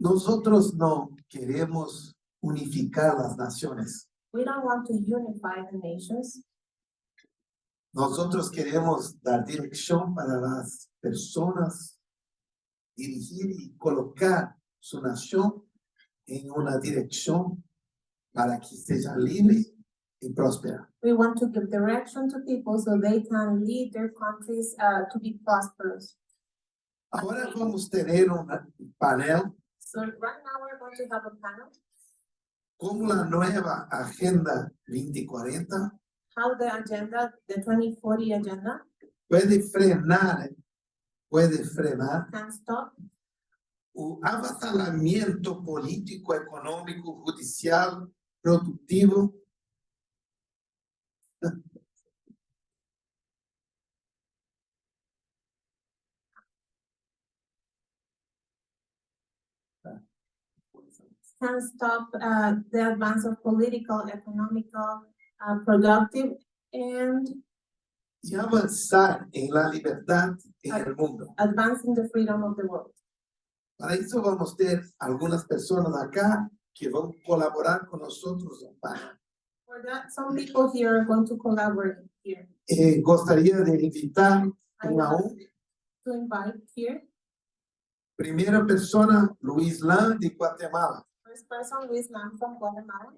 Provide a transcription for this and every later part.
Nosotros no queremos unificar las naciones. We don't want to unify the nations. Nosotros queremos dar dirección para las personas, dirigir y colocar su nación en una dirección para que sea libre y próspera. We want to give direction to people so they can lead their countries to be prosperous. Ahora vamos a tener un panel So right now we're going to have a panel. como la nueva Agenda 2040 How the agenda, the 2040 agenda, puede frenar can stop o avasalamiento político, econômico, judicial, productivo. the advance of political, economical, productive, and Y avanzar en la libertad en el mundo. advancing the freedom of the world. Para eso vamos a tener algunas personas acá que van a colaborar con nosotros. For that, some people here are going to collaborate here. Gostaria de invitar I would a like to invite here primera persona, Luis Lan de Guatemala. first person, Luis Lam from Guatemala.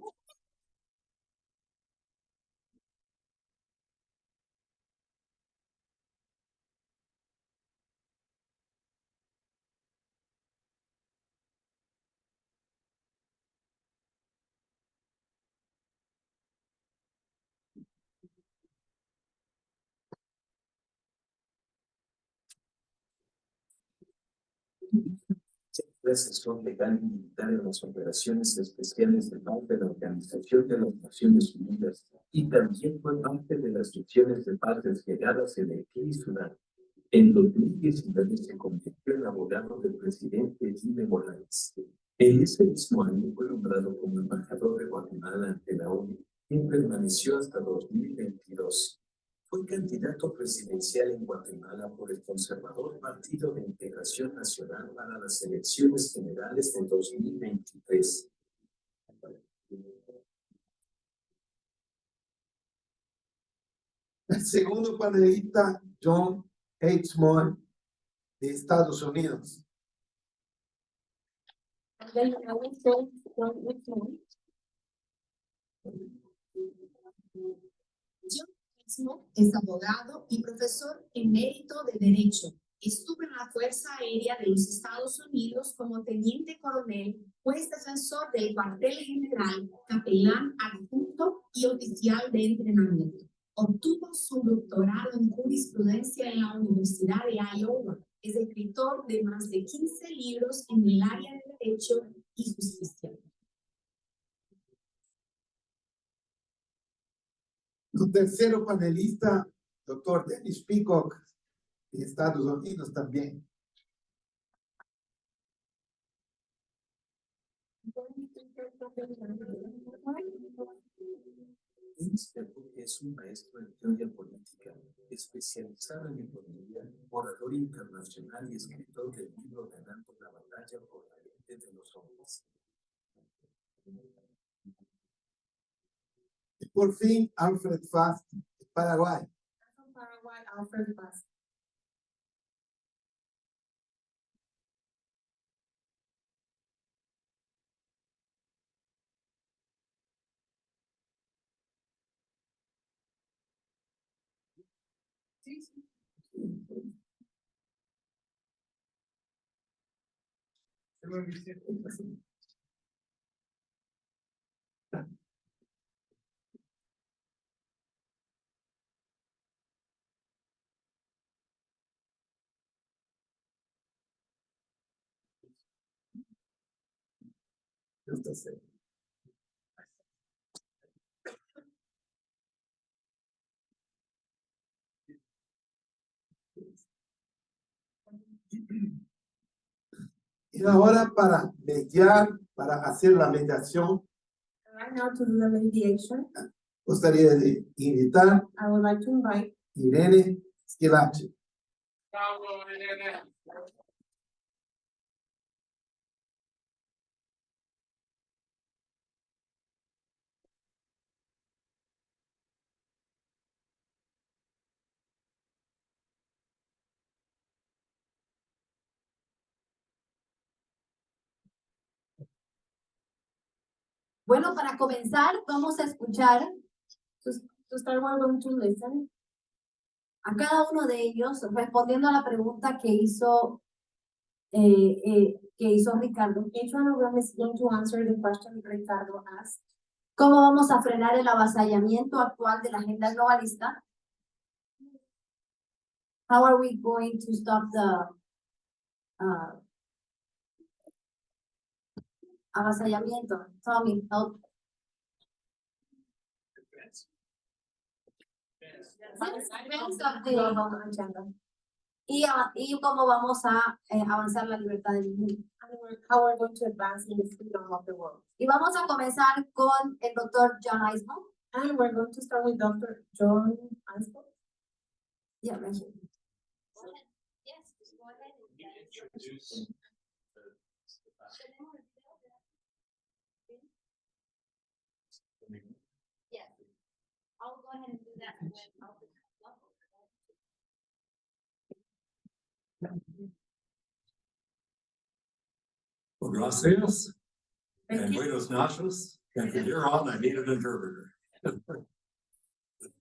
Fue asesor legal y militar en las operaciones especiales de paz de la Organización de las Naciones Unidas y también fue parte de las misiones de paz desplegadas en Haití y Sudán. En 2019 se convirtió en abogado del presidente Jimmy Morales. En ese mismo año fue nombrado como embajador de Guatemala ante la ONU y permaneció hasta 2022. Fue candidato presidencial en Guatemala por el conservador Partido de Integración Nacional para las elecciones generales de 2023. El segundo panelista, John H. Moore, de Estados Unidos. And then I will show John H. Moore. Es abogado y profesor emérito de Derecho. Estuvo en la Fuerza Aérea de los Estados Unidos como teniente coronel, juez defensor del cuartel general, capelán adjunto y oficial de entrenamiento. Obtuvo su doctorado en jurisprudencia en la Universidad de Iowa. Es escritor de más de 15 libros en el área de Derecho y Justicia. El tercero panelista, doctor Dennis Peacock, de Estados Unidos también. Es un maestro en teoría política, especializado en economía, orador internacional y escritor del libro Ganando la batalla por la mente de los hombres. Y por fin, Alfred Fast, de Paraguay. From Paraguay, Alfred Fast. Y ahora para mediar, para hacer la mediación, Right now to do the mediation, gustaría de invitar I would like to invite Irene Schillaci. Bueno, para comenzar, vamos a escuchar To start, we're going to listen a cada uno de ellos respondiendo a la pregunta que hizo Ricardo. Each one of them is going to answer the question Ricardo asked. ¿Cómo vamos a frenar el avasallamiento actual de la agenda globalista? How are we going to stop the avasallamiento? Tommy, help. Global agenda. Y cómo vamos a avanzar la libertad del mundo. And how we're going to advance in the freedom of the world. Y vamos a comenzar con el doctor John Eisman. And we're going to start with Dr. John Eisman. Yeah, right here. Yes, go ahead. Introduce Yes, I'll go ahead and do that when I'll Well, gracias Thank and you. buenos noches. And from here on, I need an interpreter.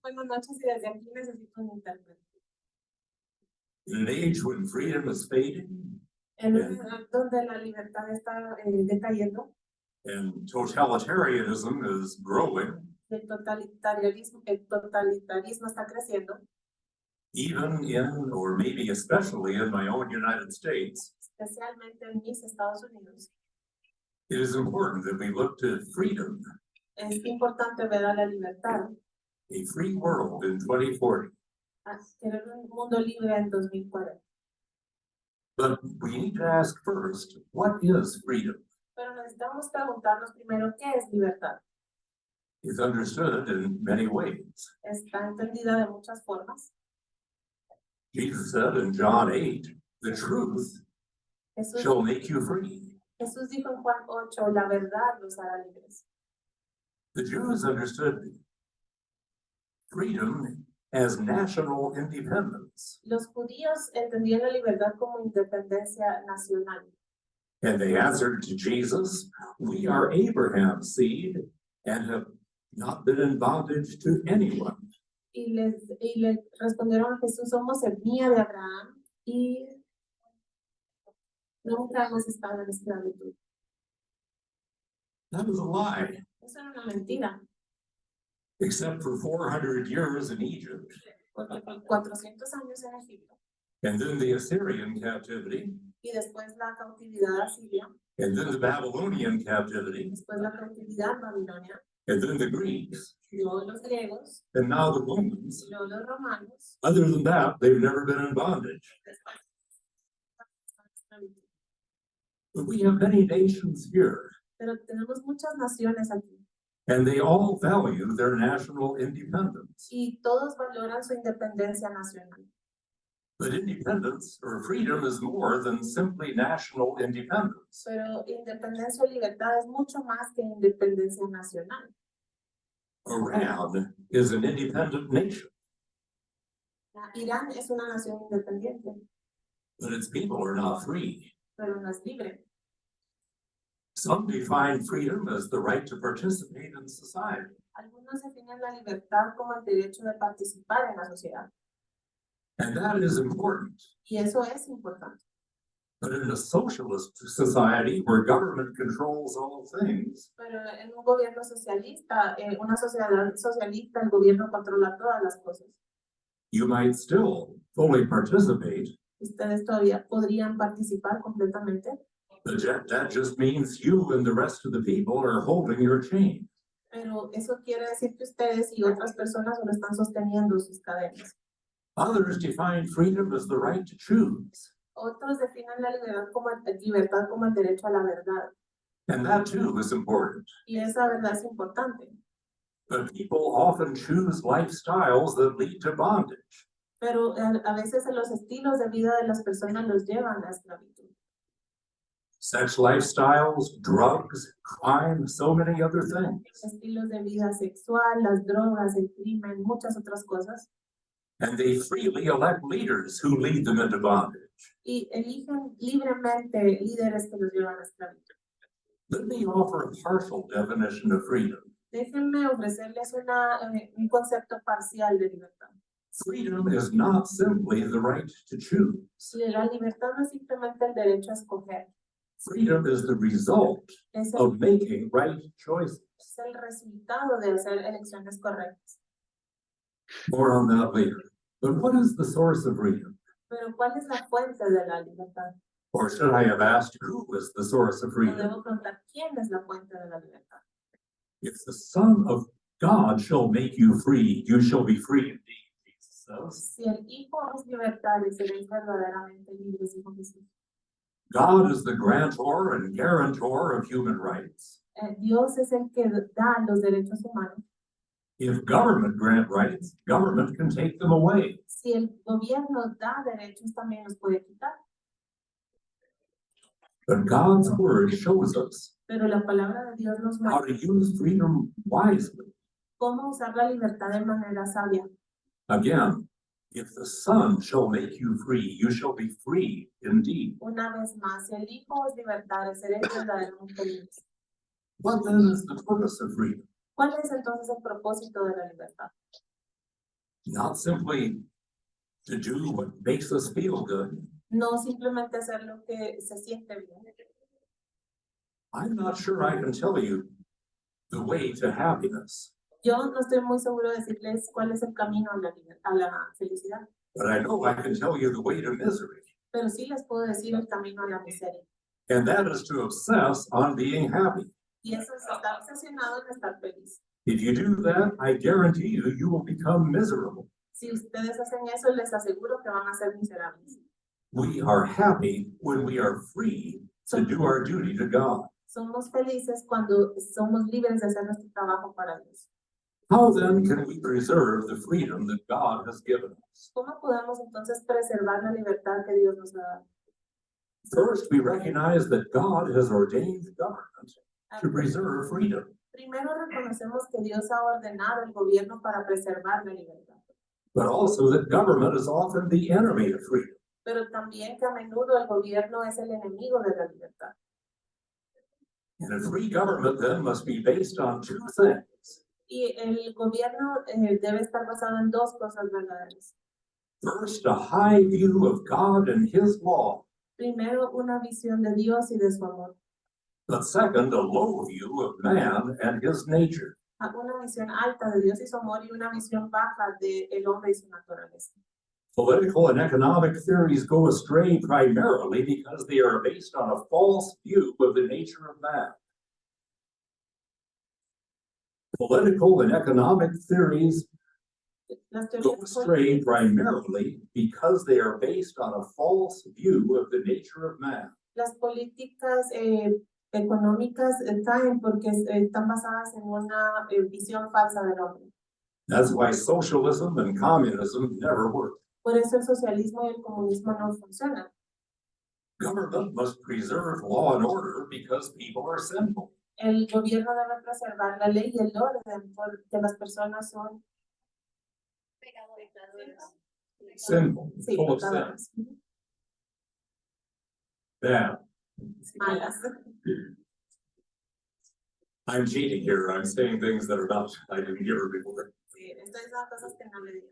Buenas noches y desde aquí necesito un intérprete. In an age when freedom is fading En una edad donde la libertad está decayendo, and totalitarianism is growing, el totalitarismo está creciendo, even in, or maybe especially in my own United States, especialmente en mis Estados Unidos. it is important that we look to freedom, Es importante ver a la libertad, a free world in 2040. a tener un mundo libre en 2040. But we need to ask first, what is freedom? Pero necesitamos preguntarnos primero qué es libertad. It's understood in many ways. Está entendida de muchas formas. Jesus said in John 8, the truth Jesús, shall make you free. Jesús dijo en Juan 8, la verdad los hará libres. The Jews understood freedom as national independence, Los judíos entendían la libertad como independencia nacional. and they answered to Jesus, we are Abraham's seed and have not been in bondage to anyone. Y le respondieron a Jesús, somos semilla de Abraham y nunca hemos estado en esclavitud. That was a lie, Eso era una mentira, except for 400 years in Egypt, porque por 400 años en Egipto and then the Assyrian captivity, y después la cautividad asiria, and then the Babylonian captivity, después la cautividad babilonia, and then the Greeks, luego los griegos, and now the Romans. luego los romanos. Other than that, they've never been in bondage. But we have many nations here, Pero tenemos muchas naciones aquí and they all value their national independence. y todos valoran su independencia nacional. But independence or freedom is more than simply national independence. Pero independencia o libertad es mucho más que independencia nacional. Iran is an independent nation, Irán es una nación independiente, but its people are not free. pero no es libre. Some define freedom as the right to participate in society. Algunos definen la libertad como el derecho de participar en la sociedad, And that is important. y eso es importante. But in a socialist society where government controls all things, Pero en un gobierno socialista, una sociedad socialista, el gobierno controla todas las cosas. you might still fully participate, Ustedes todavía podrían participar completamente, but that just means you and the rest of the people are holding your chain. pero eso quiere decir que ustedes y otras personas solo están sosteniendo sus cadenas. Others define freedom as the right to choose. Otros definen la libertad como el derecho a la verdad, And that too is important. y esa verdad es importante. But people often choose lifestyles that lead to bondage. Pero a veces los estilos de vida de las personas los llevan a la esclavitud. Sex lifestyles, drugs, crime, so many other things. Estilos de vida sexual, las drogas, el crimen, muchas otras cosas. And they freely elect leaders who lead them into bondage. Y eligen libremente líderes que los llevan a la esclavitud. Let me offer a partial definition of freedom. Déjenme ofrecerles un concepto parcial de libertad. Freedom is not simply the right to choose. La libertad no es simplemente el derecho a escoger, Freedom is the result es of making right choices. el resultado de hacer elecciones correctas. More on that later. But what is the source of freedom? Pero ¿cuál es la fuente de la libertad? Or should I have asked who was the source of O freedom? debo preguntar quién es la fuente de la libertad. If the Son of God shall make you free, you shall be free indeed, Jesus says. Si el Hijo es libertad y seréis verdaderamente libres, dijo Jesús. God is the grantor and guarantor of human rights. Dios es el que da los derechos humanos. If government grant rights, government can take them away. Si el gobierno da derechos, también los puede quitar. But God's word shows us Pero la palabra de Dios nos how muestra to use freedom wisely. cómo usar la libertad de manera sabia. Again, if the Son shall make you free, you shall be free indeed. Una vez más, si el Hijo es libertad, seréis verdaderamente libres. What then is the purpose of freedom? ¿Cuál es entonces el propósito de la libertad? Not simply to do what makes us feel good. No simplemente hacer lo que se siente bien. I'm not sure I can tell you the way to happiness, Yo no estoy muy seguro de decirles cuál es el camino a la felicidad, but I know I can tell you the way to misery. pero sí les puedo decir el camino a la miseria. And that is to obsess on being happy. Y eso es estar obsesionado en estar feliz. If you do that, I guarantee you, you will become miserable. Si ustedes hacen eso, les aseguro que van a ser miserables. We are happy when we are free to do our duty to God. Somos felices cuando somos libres de hacer nuestro trabajo para Dios. How then can we preserve the freedom that God has given us? ¿Cómo podemos entonces preservar la libertad que Dios nos ha dado? First, we recognize that God has ordained government to preserve freedom. Primero reconocemos que Dios ha ordenado el gobierno para preservar la libertad, But also that government is often the enemy of freedom. pero también que a menudo el gobierno es el enemigo de la libertad. And a free government then must be based on two things. Y el gobierno debe estar basado en dos cosas verdaderas. First, a high view of God and His law. Primero, una visión de Dios y de su amor. But second, a low view of man and his nature. Una visión alta de Dios y su amor y una visión baja de el hombre y su naturaleza. Political and economic theories go astray primarily because they are based on a false view of the nature of man. Political and economic theories Las go teorías astray primarily because they are based on a false view of the nature of man. Las políticas económicas caen porque están basadas en una visión falsa del hombre. That's why socialism and communism never work. Por eso el socialismo y el comunismo no funcionan. Government must preserve law and order because people are sinful. El gobierno debe preservar la ley y el orden porque las personas son Sinful, sí, full of sin. pecadoras, Bad. malas. I'm cheating here. I'm saying things that are not, I didn't hear her before. Sí, estoy diciendo cosas que no le digo.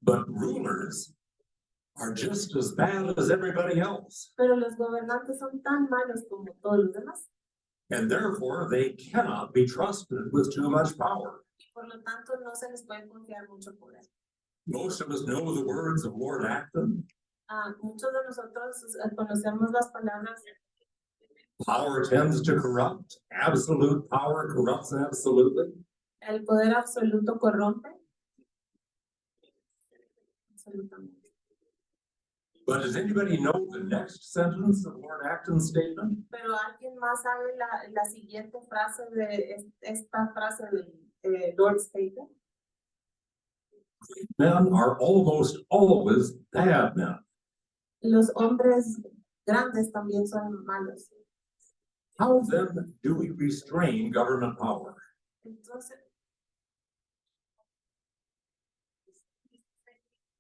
But rulers are just as bad as everybody else. Pero los gobernantes son tan malos como todos los demás. And therefore, they cannot be trusted with too much power. Y por lo tanto no se les puede confiar mucho poder. Most of us know the words of Lord Acton. Muchos de nosotros conocemos las palabras. Power tends to corrupt. Absolute power corrupts absolutely. El poder absoluto corrompe. Absolutamente. But does anybody know the next sentence of Lord Acton's statement? Pero alguien más sabe la siguiente frase de esta frase de Lord Statement. Men are almost always bad men. Los hombres grandes también son malos. How then do we restrain government power? Entonces,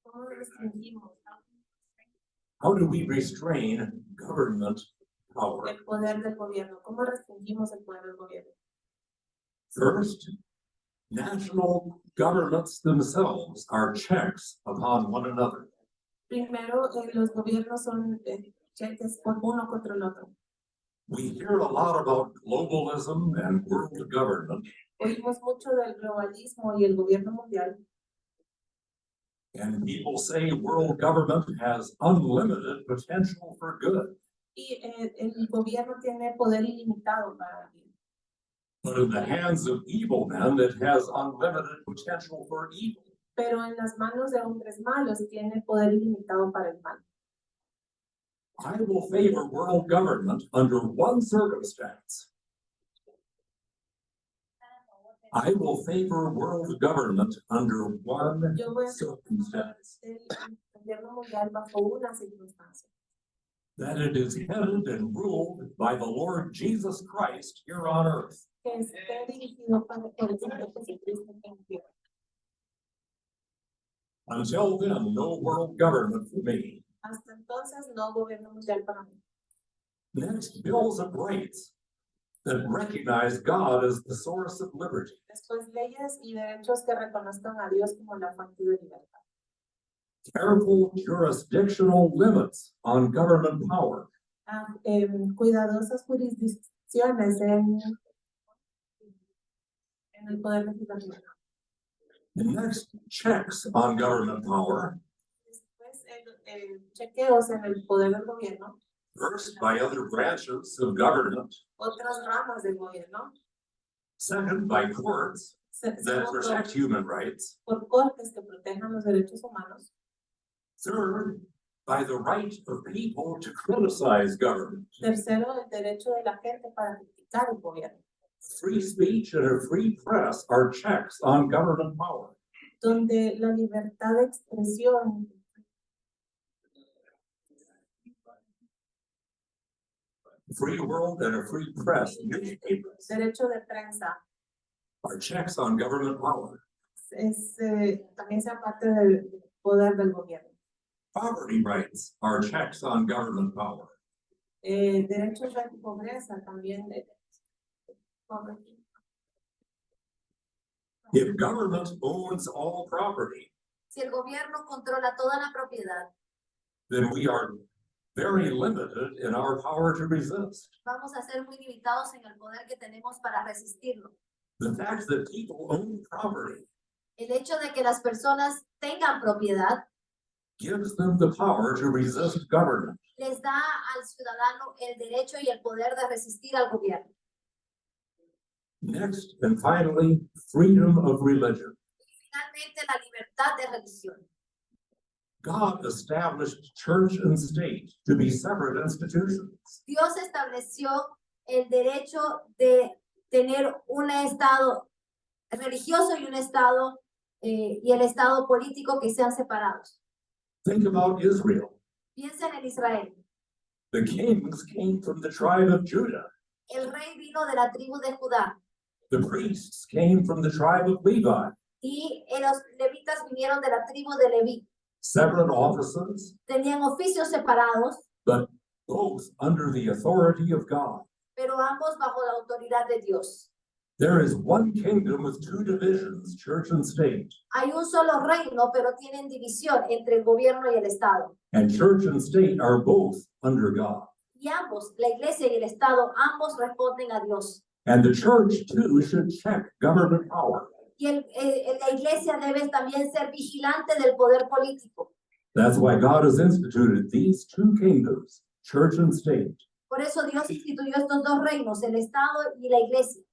¿cómo restringimos? How do we restrain government power. el poder del gobierno. ¿Cómo restringimos el poder del gobierno? First, national governments themselves are checks upon one another. Primero, los gobiernos son cheques por uno contra el otro. We hear a lot about globalism and world government, Oímos mucho del globalismo y el gobierno mundial. and people say world government has unlimited potential for good. Y el gobierno tiene poder ilimitado para el bien. But in the hands of evil men, it has unlimited potential for evil. Pero en las manos de hombres malos tiene poder ilimitado para el mal. I will favor world government under one circumstance. I will favor world government under one Yo voy a circumstance. el gobierno mundial bajo una circunstancia. That it is headed and ruled by the Lord Jesus Christ here on earth. Que esté dirigido por el Señor Jesucristo en la tierra. Until then, no world government for me. Hasta entonces, no gobierno mundial para mí. Next, bills of rights that recognize God as the source of liberty. Después, leyes y derechos que reconozcan a Dios como la fuente de libertad. Careful jurisdictional limits on government power. Cuidadosas jurisdicciones en el poder legislativo. The next, checks on government power. Después, chequeos en el poder del gobierno, First, by other branches of government. otras ramas del gobierno. Second, by courts that Segundo, protect human rights. por cortes que protejan los derechos humanos. Third, by the right of people to criticize government. Tercero, el derecho de la gente para criticar el gobierno. Free speech and a free press are checks on government power. Donde la libertad de expresión, Free world and a free press, newspapers, derecho de prensa, are checks on government power. también sea parte del poder del gobierno. Poverty rights are checks on government power. Derechos de pobreza también. Poverty. If government owns all property, Si el gobierno controla toda la propiedad, then we are very limited in our power to resist. vamos a ser muy limitados en el poder que tenemos para resistirlo. The fact that people own property El hecho de que las personas tengan propiedad gives them the power to resist government. les da al ciudadano el derecho y el poder de resistir al gobierno. Next, and finally, freedom of religion. Finalmente, la libertad de religión. God established church and state to be separate institutions. Dios estableció el derecho de tener un estado religioso y un estado y el estado político que sean separados. Think about Israel. Piensen en Israel. The kings came from the tribe of Judah. El rey vino de la tribu de Judá The priests came from the tribe of Levi. y los levitas vinieron de la tribu de Leví. Separate offices, Tenían oficios separados, but both under the authority of God. pero ambos bajo la autoridad de Dios. There is one kingdom with two divisions, church and state. Hay un solo reino, pero tienen división entre el gobierno y el Estado. And church and state are both under God. Y ambos, la iglesia y el Estado, ambos responden a Dios. And the church too should check government power. Y la iglesia debe también ser vigilante del poder político. That's why God has instituted these two kingdoms, church and state. Por eso Dios instituyó estos dos reinos, el Estado y la iglesia.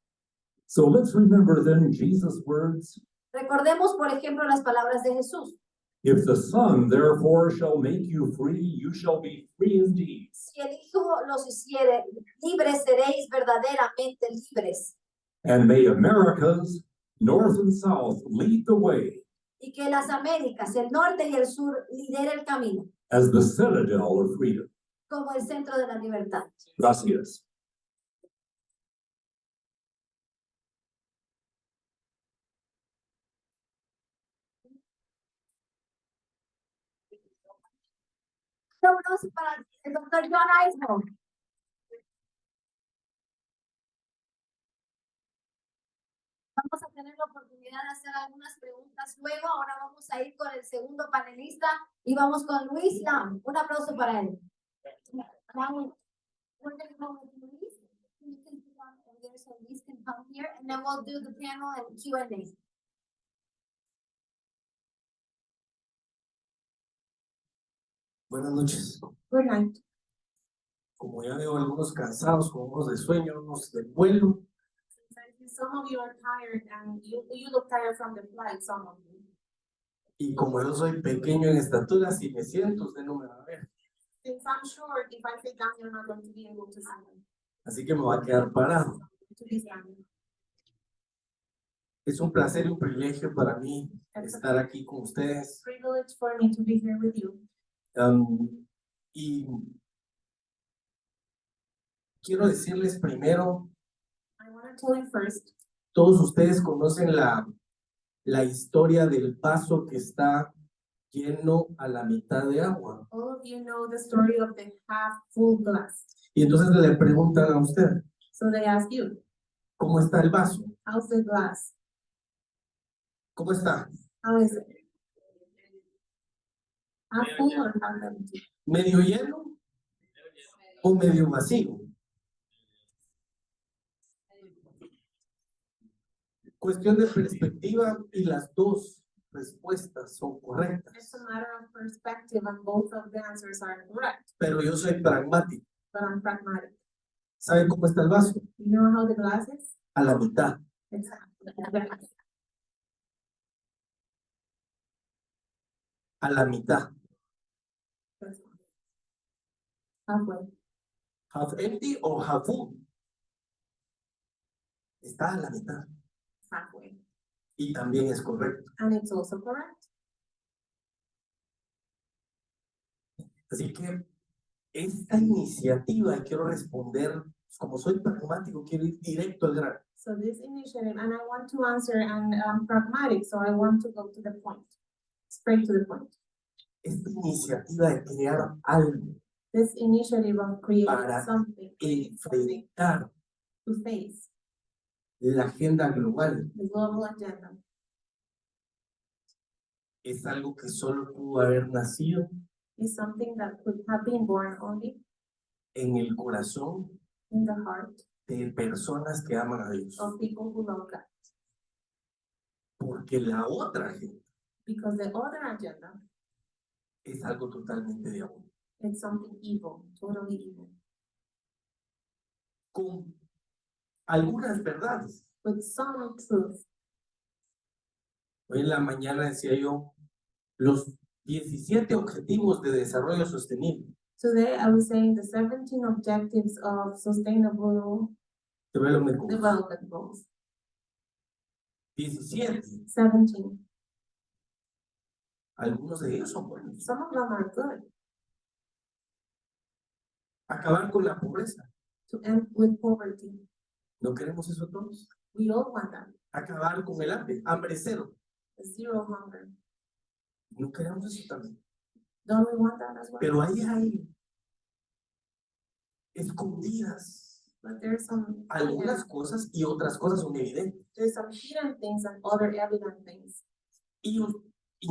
So let's remember then Jesus' words. Recordemos, por ejemplo, las palabras de Jesús. If the Son therefore shall make you free, you shall be free indeed. Si el Hijo los hiciere, libres seréis verdaderamente libres. And may America's North and South lead the way Y que las Américas, el norte y el sur, lidere el camino as the citadel of freedom. como el centro de la libertad. Gracias. Para el doctor John Eisner. Vamos a tener la oportunidad de hacer algunas preguntas luego. Ahora vamos a ir con el segundo panelista y vamos con Luis Lam. Un aplauso para él. Now, we're going to go with Luis. You can come over there so Luis can come here, and then we'll do the panel and Q&A. Buenas noches. Good night. Como ya veo algunos cansados, con ojos de sueño, unos del vuelo, Some of you are tired and you look tired from the flight, some of you. y como yo soy pequeño en estatura, si me siento, usted no me va a ver. Since I'm short, if I sit down, you're not going to be able to see me. Así que me voy a quedar parado. To be standing. Es un placer y un privilegio para mí estar aquí con ustedes. Privilege for me to be here with you. Y quiero decirles primero, I want to tell you first, todos ustedes conocen la historia del vaso que está lleno a la mitad de agua. all of you know the story of the half full glass. Y entonces le preguntan a usted, So they ask you, ¿cómo está el vaso? how's the glass? ¿Cómo está? How is it? Half full or half empty? ¿Medio lleno o medio vacío? Cuestión de perspectiva y las dos respuestas son It's correctas. a matter of perspective and both of the answers are correct, Pero yo soy pragmático. but I'm pragmatic. ¿Saben cómo está el vaso? You know how the glass is? A la mitad. It's half. A la mitad. Halfway. Half empty o half full. Está a la mitad. Halfway. Y también es correcto. And it's also correct. Así que esta iniciativa, y quiero responder, como soy pragmático, quiero ir directo al grano. So this initiative, and I want to answer, and I'm pragmatic, so I want to go to the point, straight to the point. Esta iniciativa de crear algo This initiative of creating para something enfrentar to face la agenda global the global agenda es algo que solo pudo haber nacido is something that could have been born only en el corazón in the heart de personas que aman a Dios. of people who love God. Porque la otra agenda Because the other agenda es algo totalmente diabólico. is something evil, totally evil, Con algunas verdades. with some truth. Hoy en la mañana decía yo, los 17 objetivos de desarrollo sostenible. Today, I was saying the 17 objectives of sustainable Development Goals. development goals. 17. 17. Algunos de ellos son buenos. Some of them are good. Acabar con la pobreza. To end with poverty. ¿No queremos eso todos? We all want that. Acabar con el hambre cero. Zero hunger. No queremos eso también. Don't we want that as well? Pero ahí hay escondidas But there's some algunas cosas y otras cosas son evidentes. there's some hidden things and other evident things. Y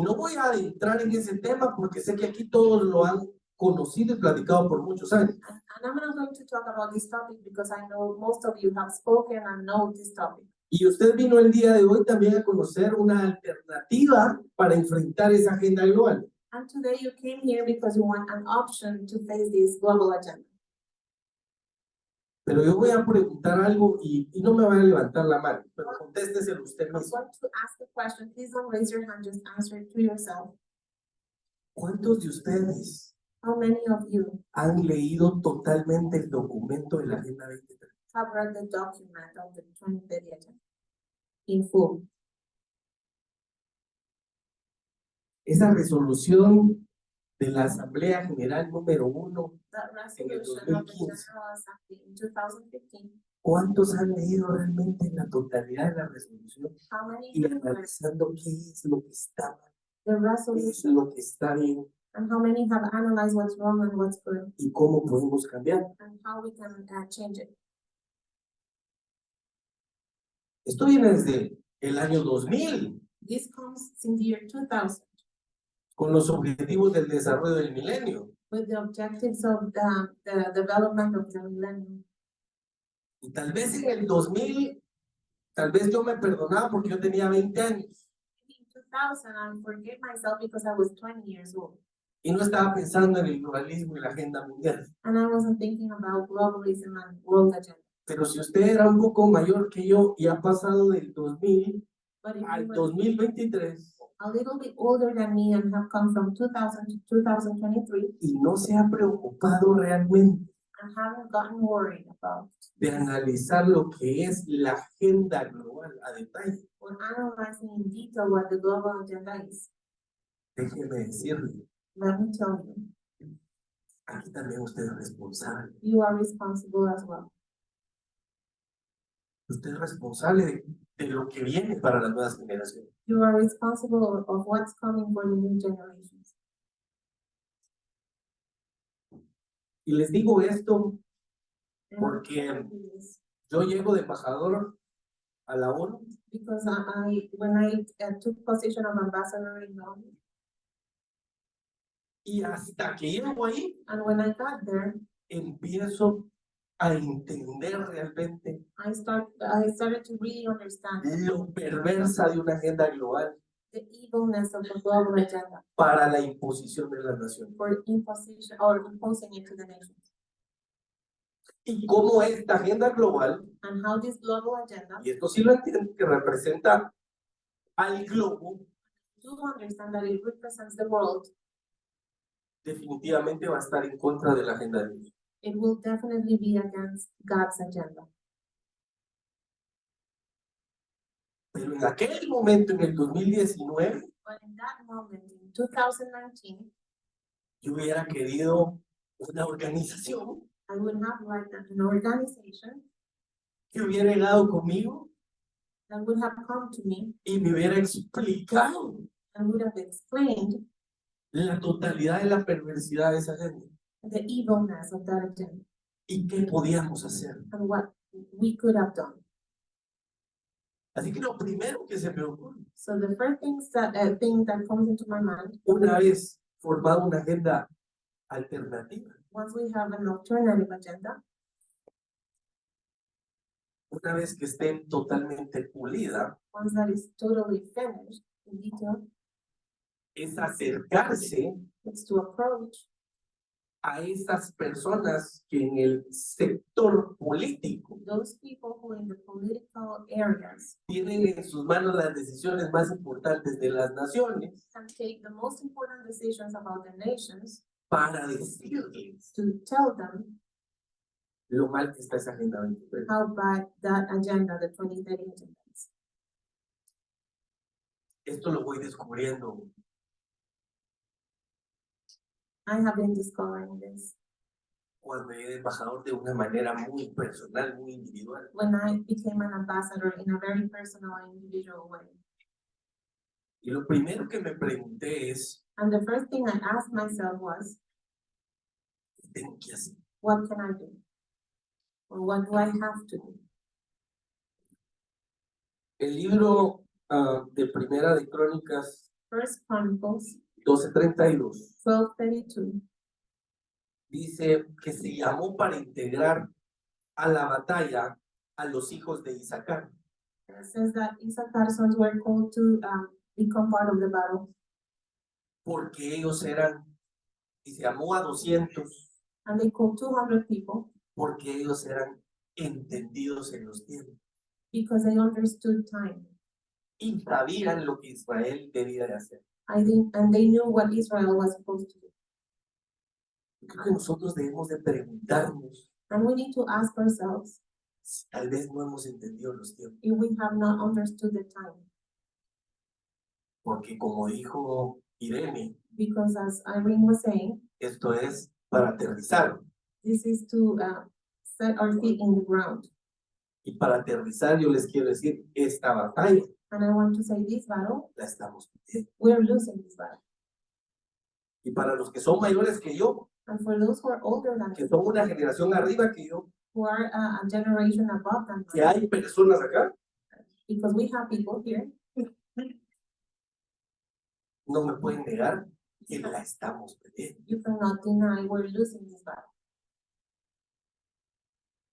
no voy a entrar en ese tema porque sé que aquí todos lo han conocido y platicado por muchos años. And I'm not going to talk about this topic because I know most of you have spoken and know this topic. Y usted vino el día de hoy también a conocer una alternativa para enfrentar esa agenda global. And today you came here because you want an option to face this global agenda. Pero yo voy a preguntar algo y no me van a levantar la mano, pero contésteselo usted I'm mismo. going to ask the question. Please don't raise your hand, just answer it to yourself. ¿Cuántos de ustedes How many of you han leído totalmente el documento de la Agenda 2030? have read the document of the 2030 agenda in full? Esa resolución de la Asamblea General número 1, That en el resolution of the 2015. General Assembly in 2015. ¿Cuántos han leído realmente la totalidad de la resolución How many y have read analizando qué es lo que está mal, the qué es resolution lo que está bien and how many have analyzed what's wrong and what's good y cómo podemos cambiar? and how we can change it? Esto viene desde el año 2000, This comes in the year 2000 con los objetivos del desarrollo del milenio. with the objectives of the development of the millennium. Y tal vez en el 2000, tal vez yo me perdonaba porque yo tenía 20 años In 2000, I forgave myself because I was 20 years old. y no estaba pensando en el globalismo y la agenda mundial. And I wasn't thinking about globalism and world agenda. Pero si usted era un poco mayor que yo y ha pasado del 2000 But if you al were 2023 a little bit older than me and have come from 2000 to 2023 y no se ha preocupado realmente and haven't gotten worried about de analizar lo que es la agenda global a detalle, or analyzing in detail what the global agenda is, déjeme decirle, let me tell you, aquí también usted es responsable. you are responsible as well. Usted es responsable de lo que viene para las nuevas generaciones. You are responsible of what's coming for the new generations. Y les digo esto And porque I'm telling you this yo llego de embajador a la ONU because when I took position of ambassador in the ONU, y hasta que llego ahí and when I got there, empiezo a entender realmente I started to really understand lo perversa de una agenda global the evilness of the global agenda para la imposición de las naciones. for imposition or imposing it to the nations. Y cómo esta agenda global, And how this global agenda, y esto sí lo entiendo, que representa al globo, do understand that it represents the world, definitivamente va a estar en contra de la agenda de Dios. it will definitely be against God's agenda. Pero en aquel momento, en el 2019, But in that moment, in 2019, yo hubiera querido una organización I would have liked an organization que hubiera llegado conmigo that would have come to me y me hubiera explicado and would have explained la totalidad de la perversidad de esa agenda the evilness of that agenda y qué podíamos hacer. and what we could have done. Así que lo primero que se me ocurre, So the first thing that comes into my mind, una vez formada una agenda alternativa, once we have an alternative agenda, una vez que esté totalmente pulida, once that is totally finished in detail, es acercarse it's to approach a esas personas que en el sector político those people who in the political areas tienen en sus manos las decisiones más importantes de las naciones can take the most important decisions about the nations para decirles to tell them lo mal que está esa agenda 2030. how bad that agenda, the 2030 agenda is. Esto lo voy descubriendo I have been discovering this cuando era embajador de una manera muy personal, muy individual. when I became an ambassador in a very personal and individual way. Y lo primero que me pregunté es, And the first thing I asked myself was, ¿qué tengo que hacer? what can I do? Or what do I have to do? El libro de Primera de Crónicas First Chronicles 12:32 12:32 dice que se llamó para integrar a la batalla a los hijos de Isaacar. says that Issachar sons were called to become part of the battle, Porque ellos eran, y se llamó a 200, and they called 200 people porque ellos eran entendidos en los tiempos because they understood time. y sabían lo que Israel debía de hacer. And they knew what Israel was supposed to do. Creo que nosotros debemos de preguntarnos And we need to ask ourselves si tal vez no hemos entendido los tiempos. if we have not understood the time. Porque como dijo Irene, Because as Irene was saying, esto es para aterrizar. this is to set our feet in the ground. Y para aterrizar yo les quiero decir, esta batalla And I want to say this battle, la estamos perdiendo. we're losing this battle. Y para los que son mayores que yo, And for those who are older than que us, son una generación arriba que yo, who are a generation above them, que hay personas acá because we have people here. No me pueden negar que la estamos perdiendo. You cannot deny we're losing this battle.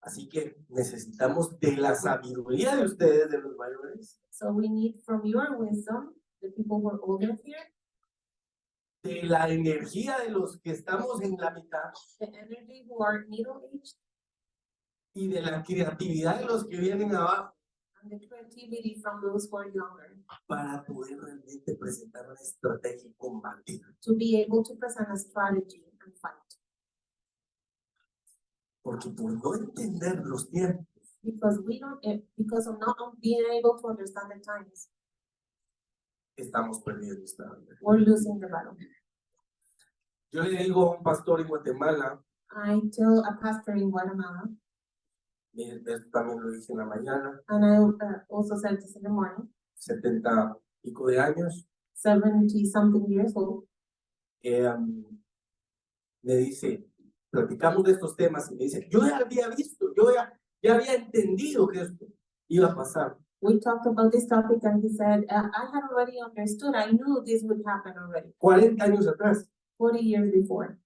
Así que necesitamos de la sabiduría de ustedes, de los mayores, So we need from your wisdom, the people who are older here, de la energía de los que estamos en la mitad the energy who are middle-aged, y de la creatividad de los que vienen abajo and the creativity from those who are younger, para poder realmente presentar una estrategia y combatir. to be able to present a strategy and fight. Porque por no entender los tiempos, Because because of not being able to understand the times, estamos perdiendo esta batalla. we're losing the battle. Yo le digo a un pastor en Guatemala, I tell a pastor in Guatemala, y esto también lo dije en la mañana, and I also said this in the morning, 70 y pico de años, 70-something years old, me dice, platicamos de estos temas y me dice, yo ya había visto, ya había entendido que esto iba a pasar. we talked about this topic and he said, I had already understood, I knew this would happen already, 40 años atrás. 40 years before.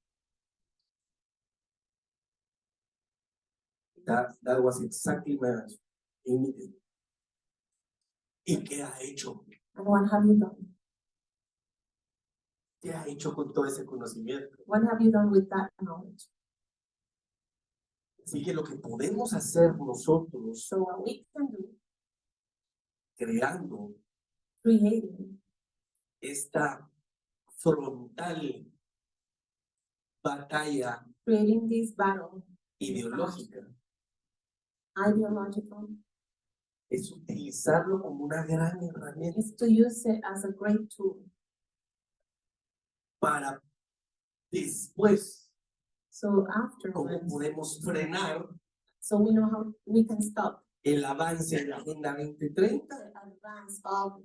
That was exactly my answer. Immediately. ¿Y qué ha hecho? And what have you done? ¿Qué ha hecho con todo ese conocimiento? What have you done with that knowledge? Así que lo que podemos hacer nosotros, So what we can do, creando creating esta frontal batalla creating this battle, ideológica, ideological, es utilizarlo como una gran herramienta is to use it as a great tool. para después, So cómo afterwards, podemos frenar so we know how we can stop el avance de la Agenda 2030. the advance of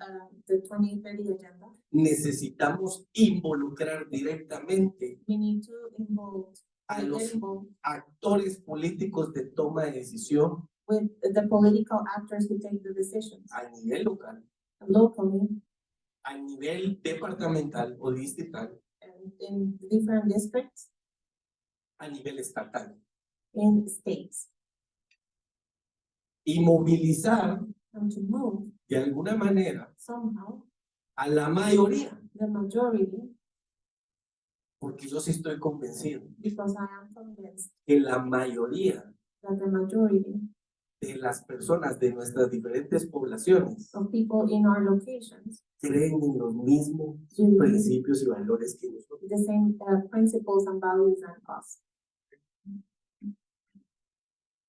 the 2030 agenda. Necesitamos involucrar directamente We need to involve, a get los involved actores políticos de toma de decisión with the political actors who take the decisions a nivel local, locally a nivel departamental o distrital, and in different districts, a nivel estatal, in states, y movilizar and to move de alguna manera somehow a la mayoría, the majority, porque yo sí estoy convencido because I am convinced que la mayoría that the majority de las personas de nuestras diferentes poblaciones of people in our locations creen en los mismos believe principios y valores que nosotros. the same principles and values as us.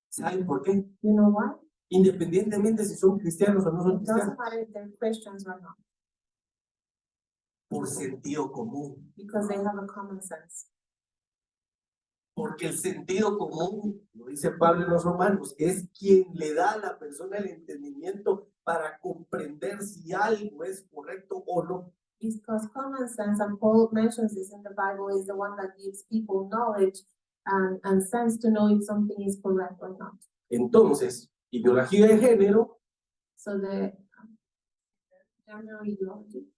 ¿Saben por qué? You know why? Independientemente si son cristianos o no son It doesn't cristianos, matter if they're Christians or not, por sentido común. because they have a common sense. Porque el sentido común, lo dice Pablo en los Romanos, es quien le da a la persona el entendimiento para comprender si algo es correcto o no. Because common sense, and Paul mentions this in the Bible, is the one that gives people knowledge and sense to know if something is correct or not. Entonces, ideología de género So the gender ideology,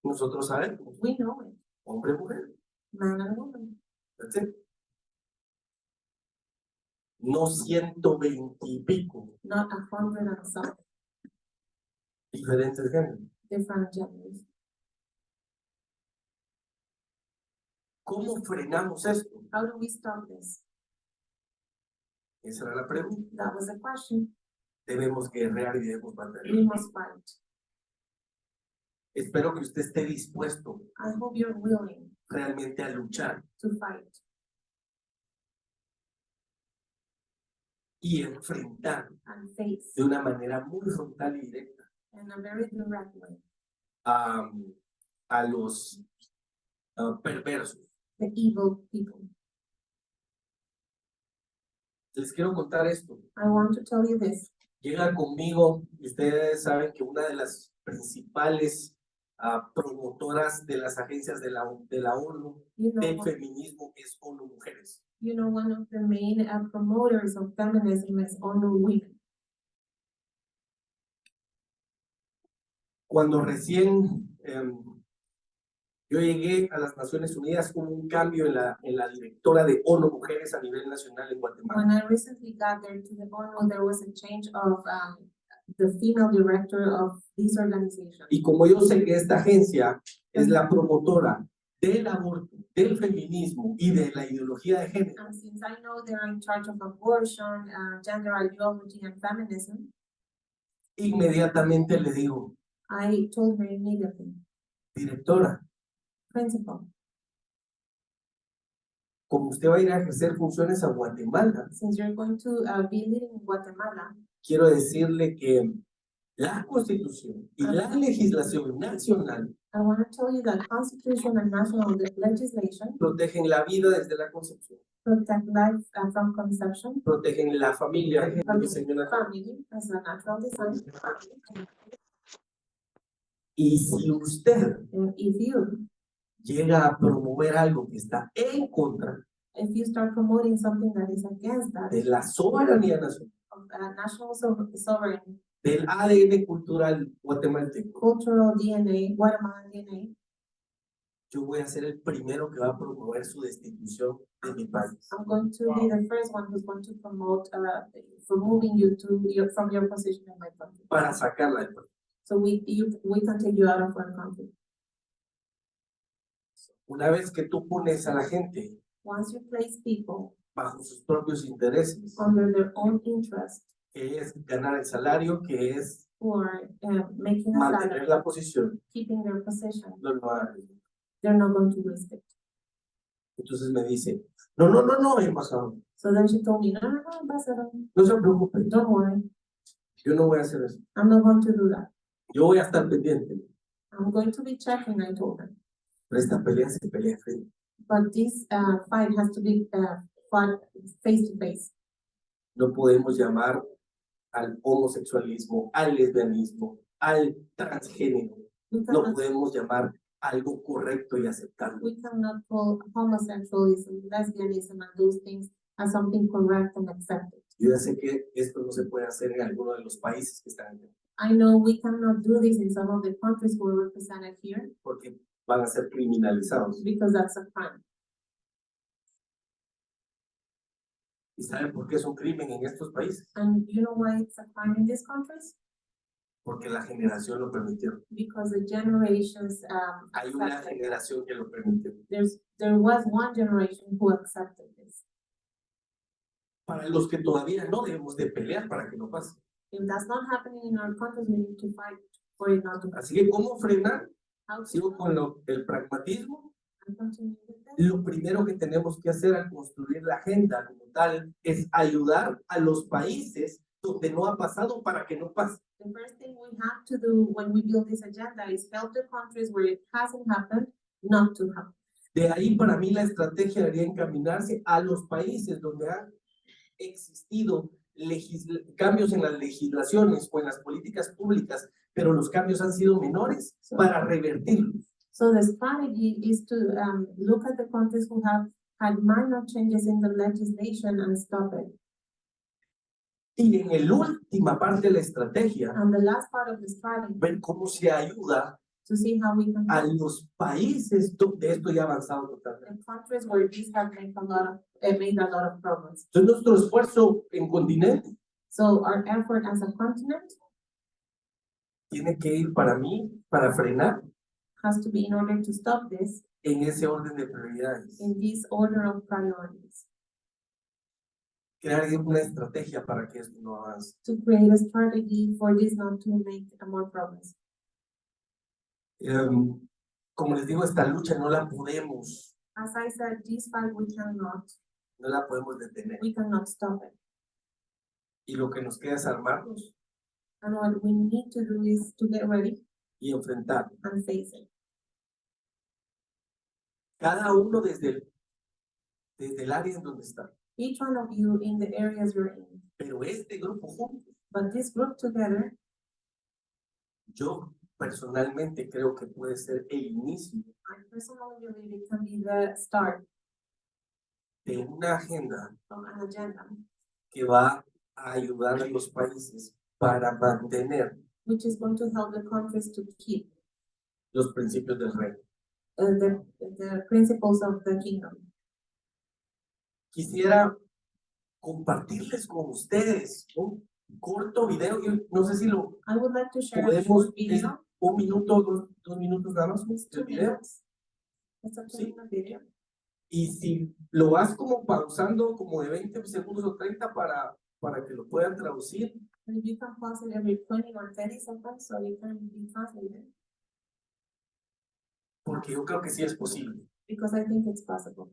nosotros sabemos, we know it, hombre, mujer. man and woman. That's it. No 120 y pico Not 100 and some diferentes géneros. different genders. ¿Cómo frenamos esto? How do we stop this? Esa era la pregunta. That was the question. Debemos guerrear y debemos batallar. We must fight. Espero que usted esté dispuesto I hope you're willing realmente a luchar to fight y enfrentar and face de una manera muy frontal y directa in a very direct way a los perversos. the evil people. Les quiero contar esto. I want to tell you this. Llega conmigo, y ustedes saben que una de las principales promotoras de las agencias de la ONU You del know, feminismo es ONU Mujeres. one of the main promoters of feminism is ONU Women. Cuando recién yo llegué a las Naciones Unidas, hubo un cambio en la directora de ONU Mujeres a nivel nacional en Guatemala. When I recently got there to the ONU, there was a change of the female director of this organization. Y como yo sé que esta agencia es la promotora del aborto, del feminismo y de la ideología de género, And since I know they're in charge of abortion, gender ideology, and feminism, inmediatamente le digo, I told her immediately, directora, principal, como usted va a ir a ejercer funciones a Guatemala, since you're going to be living in Guatemala, quiero decirle que la Constitución y la legislación nacional I want to tell you that Constitution and national legislation protegen la vida desde la concepción, protect life from conception, protegen la familia, el from diseño natural. family as a natural design. Y si usted And if you llega a promover algo que está en contra start promoting something that is against that de la soberanía nacional, of national sovereign, del ADN cultural guatemalteco, cultural DNA, Guatemalan DNA, yo voy a ser el primero que va a promover su destitución de mi país. I'm going to be the first one who's going to promote removing you from your position in my country. Para sacarla del país. So we can take you out of our country. Una vez que tú pones a la gente Once you place people bajo sus propios intereses, under their own interest, que es ganar el salario, que es who are making a mantener salary, la posición, keeping their position, no lo hagan. they're not going to risk it. Entonces me dice, no, embajador, So then she told me, no, ambassador, no se preocupe, don't worry, yo no voy a hacer eso. I'm not going to do that. Yo voy a estar pendiente, I'm going to be checking, I told her. pero esta pelea se pelea frente. But this fight has to be fought face to face. No podemos llamar al homosexualismo, al lesbianismo, al transgénero. We No cannot, podemos llamar algo correcto y aceptable. we cannot call homosexualism, lesbianism, and those things as something correct and accepted. Yo ya sé que esto no se puede hacer en alguno de los países que están aquí, I know we cannot do this in some of the countries who are represented here porque van a ser criminalizados. because that's a crime. ¿Y saben por qué es un crimen en estos países? And you know why it's a crime in these countries? Porque la generación lo permitió. Because the generations Hay una accepted. generación que lo permitió. There was one generation who accepted this. Para los que todavía no debemos de pelear para que no pase. If that's not happening in our countries, we need to fight for it not to happen. Así que, ¿cómo frenar? How to Sigo con el pragmatismo. and continue with that? Lo primero que tenemos que hacer al construir la agenda como tal es ayudar a los países donde no ha pasado para que no pase. The first thing we have to do when we build this agenda is help the countries where it hasn't happened not to happen. De ahí para mí la estrategia debería encaminarse a los países donde han existido cambios en las legislaciones o en las políticas públicas, pero los cambios han sido menores para revertirlos. So the strategy is to look at the countries who have had minor changes in the legislation and stop it. Y en la última parte de la estrategia, And the last part of the strategy, ver cómo se ayuda to see how we can a help los países donde esto ya ha avanzado totalmente. the countries where these have made a lot of progress. Entonces nuestro esfuerzo en continente So our effort as a continent tiene que ir para mí, para frenar has to be in order to stop this en ese orden de prioridades. in this order of priorities. Crear una estrategia para que esto no avance. To create a strategy for this not to make more progress. Como les digo, esta lucha no la podemos As I said, this fight no la podemos detener. we cannot stop it. Y lo que nos queda es armarnos And what we need to do is to get ready y enfrentar. and face it. Cada uno desde el área en donde está. Each one of you in the areas you're in. Pero este grupo juntos, But this group together, yo personalmente creo que puede ser el inicio I personally believe it can be the start de una agenda of an agenda que va a ayudar a los países para mantener which is going to help the countries to keep los principios del reino. the principles of the kingdom. Quisiera compartirles con ustedes un corto video. Yo no sé si lo I would like to share a podemos, short es video. un minuto, dos minutos nada más It's 2 del video. minutes. It's a 2-minute video. Y si lo vas como pausando como de 20 segundos o 30 para que lo puedan traducir, And you can pause it every 20 or 30 seconds so you can be translated. porque yo creo que sí es posible. Because I think it's possible.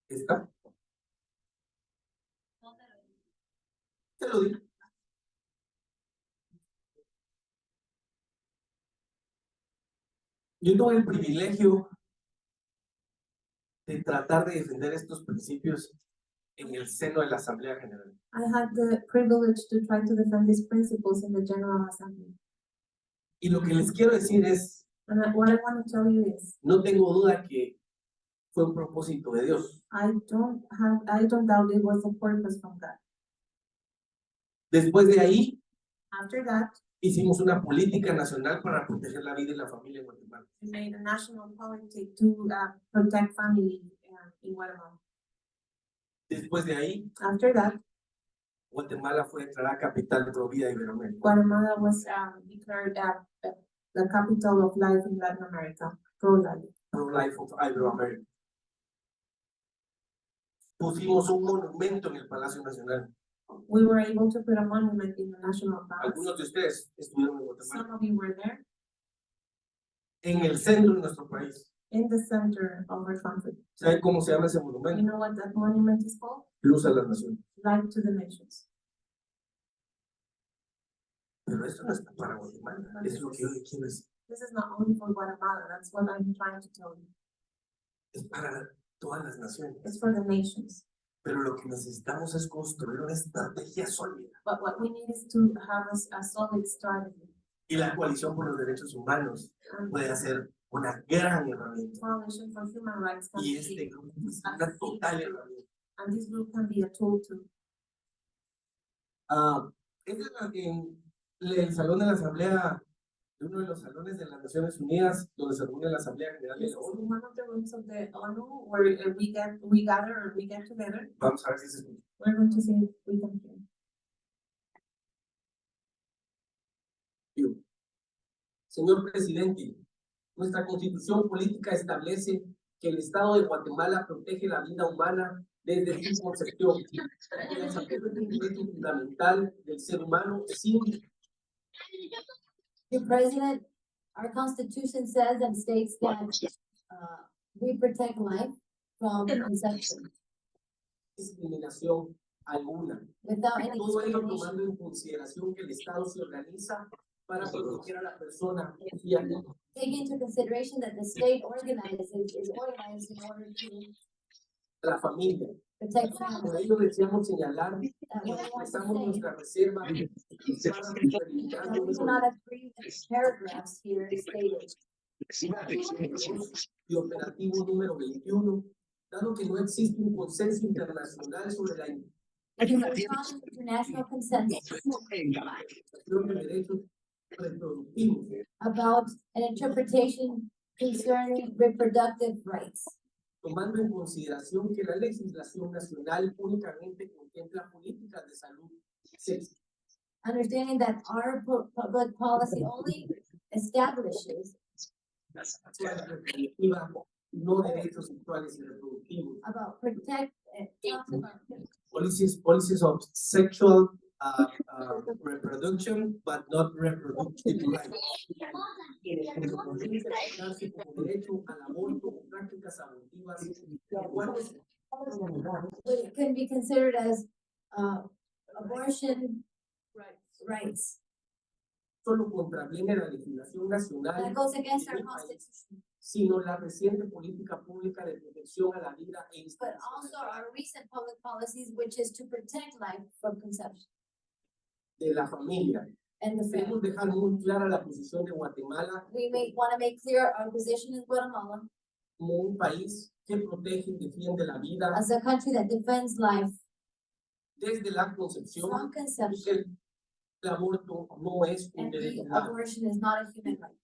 ¿Está? Te lo digo. Yo tuve el privilegio de tratar de defender estos principios en el seno de la Asamblea General. I had the privilege to try to defend these principles in the General Assembly. Y lo que les quiero decir es, What I want to tell you is, no tengo duda que fue un propósito de Dios. I don't doubt it was a purpose from God. Después de ahí, After that, hicimos una política nacional para proteger la vida y la familia en Guatemala. we made a national policy to protect family in Guatemala. Después de ahí, After that, Guatemala fue declarada capital de Provida y Iberoamérica. Guatemala was declared the capital of life in Latin America, pro-life. Pro-Life of Iberoamérica. Pusimos un monumento en el Palacio Nacional. We were able to put a monument in the National Palace. Algunos de ustedes estuvieron en Guatemala. Some of you were there, En el centro de nuestro país. in the center of our country. ¿Saben cómo se llama ese You monumento? know what that monument is called? Luz a las Naciones. Light to the Nations. Pero esto no es para Guatemala. Es lo que yo le quiero decir. This is not only for Guatemala, that's what I'm trying to tell you. Es para todas las naciones. It's for the nations. Pero lo que necesitamos es construir una estrategia sólida. But what we need is to have a solid strategy. Y la coalición por los derechos humanos And puede ser una gran herramienta. Coalition for Human Rights can Y be, este grupo es una total herramienta. and this group can be a tool too. Este es en el salón de la Asamblea, uno de los salones de las Naciones Unidas, donde se reúne la Asamblea General de This la is ONU. one of the rooms of the ONU where we gather or we get together. Vamos a ver si se escucha. We're going to see if we can hear. Señor presidente, nuestra constitución política establece que el Estado de Guatemala protege la vida humana desde su concepción. Es un derecho fundamental del ser humano sin Mr. President, our Constitution says and states that we protect life from conception discriminación alguna. without any Todo ello discrimination. tomando en consideración que el Estado se organiza para proteger a la persona y a Take into consideration that the state is organized in order to la familia. protect Por families. ello deseamos señalar What y I want to expresamos say, nuestra reserva para reivindicar that we do not agree with the paragraphs here stated. y operativo número 21, dado que no existe un consenso internacional sobre la There is not an international consensus interpretación de derechos reproductivos. about an interpretation concerning reproductive rights. Tomando en consideración que la legislación nacional únicamente contempla políticas de salud sexual. Understanding that our public policy only establishes reproductiva, no derechos sexuales y reproductivos. about talks about Policies of sexual reproduction, but not reproductive rights. Como derecho al aborto o prácticas abortivas. it can be considered as abortion rights. Solo contraviene la legislación That nacional, goes against our constitution, sino la reciente política pública de protección a la vida e but also our recent public policies, which is to protect life from conception de la familia. and the family. Debemos dejar muy clara la posición de Guatemala We want to make clear our position in Guatemala como un país que protege y defiende la vida as a country that defends life desde la concepción from conception El aborto no es un And derecho the humano. abortion is not a human right.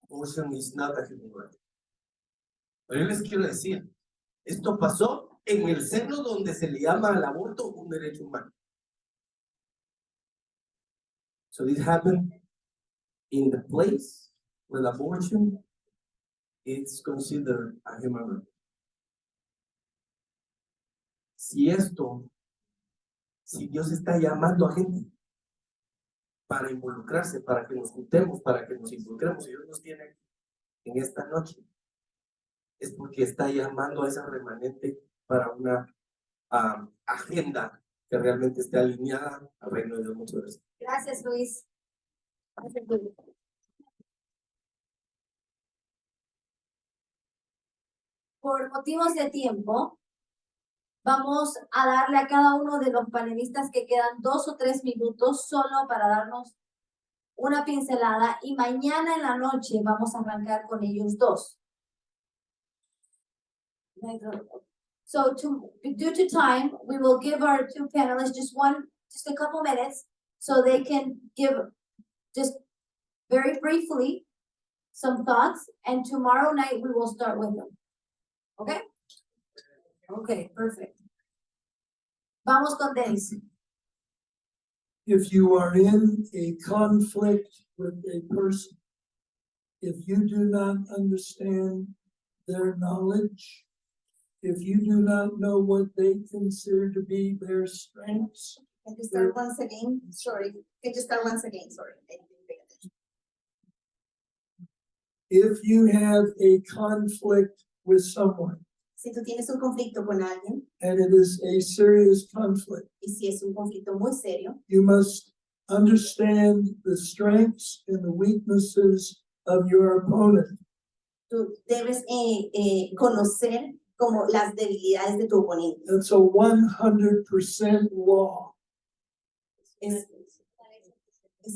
Abortion is not a human right. Pero yo les quiero decir, esto pasó en el seno donde se le llama al aborto un derecho humano. So this happened in the place where abortion is considered a human right. Si Dios está llamando a gente para involucrarse, para que nos juntemos, para que nos involucremos, y Dios nos tiene en esta noche, es porque está llamando a esa remanente para una agenda que realmente esté alineada al reino de Dios. Muchas gracias. Gracias, Luis. Gracias, Luis. Por motivos de tiempo, vamos a darle a cada uno de los panelistas que quedan 2 o 3 minutos solo para darnos una pincelada y mañana en la noche vamos a arrancar con ellos dos. So due to time, we will give our 2 panelists just a couple minutes so they can give just very briefly some thoughts, and tomorrow night we will start with them. Okay? Okay, perfect. Vamos con Dennis. If you are in a conflict with a person, if you do not understand their knowledge, if you do not know what they consider to be their strengths. Can you start once again? Sorry. Can you start once again? Sorry. I didn't pay attention. If you have a conflict with someone, Si tú tienes un conflicto con alguien, and it is a serious conflict, y si es un conflicto muy serio, you must understand the strengths and the weaknesses of your opponent. tú debes conocer como las debilidades de tu oponente. That's a 100% law. Es